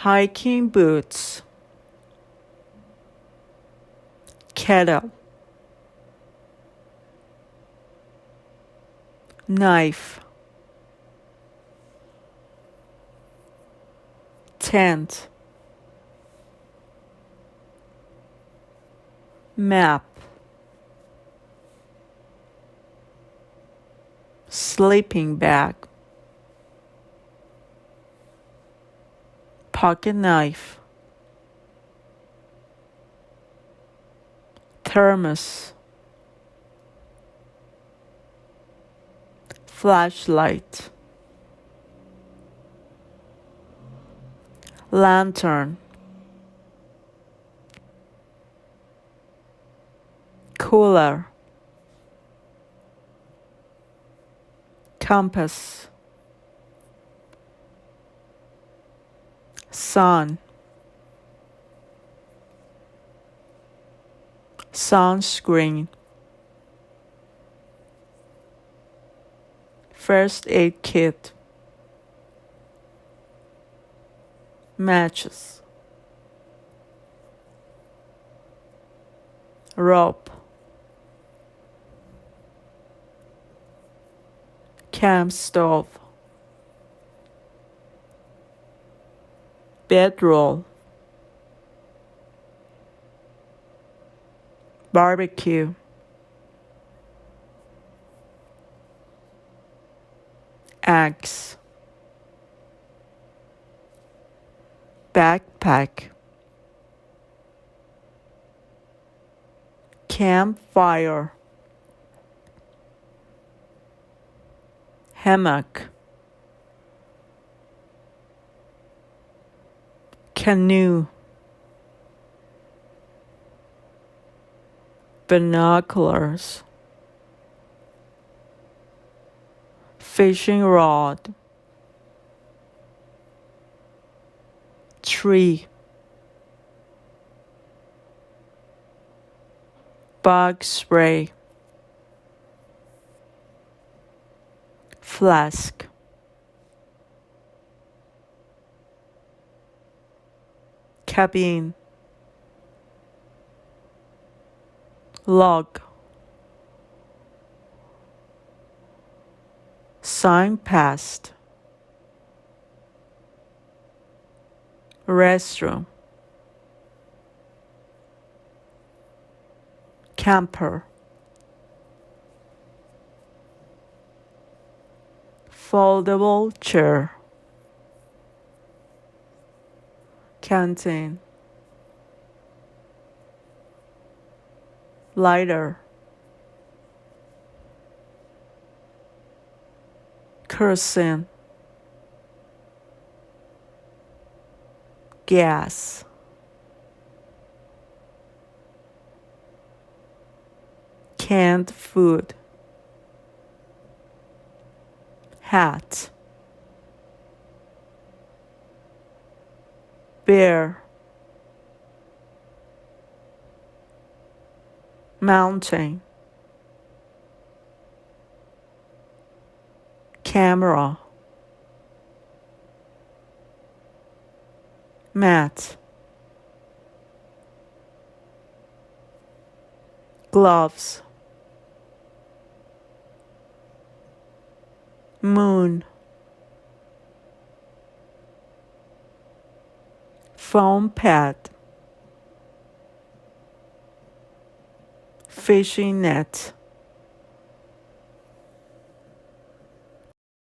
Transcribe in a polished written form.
hiking boots, kettle, knife, tent, map, sleeping bag, pocket knife, thermos, flashlight, lantern, cooler, compass, sun, sunscreen, first aid kit, matches, rope, camp stove, bedroll, barbecue, axe, backpack, campfire, hammock, canoe, binoculars, fishing rod, tree, bug spray, flask, cabin, log, signpost, restroom, camper, foldable chair, canteen, lighter, kerosene, gas, canned food, hat, bear, mountain, camera, mat, gloves, moon, foam pad, fishing net,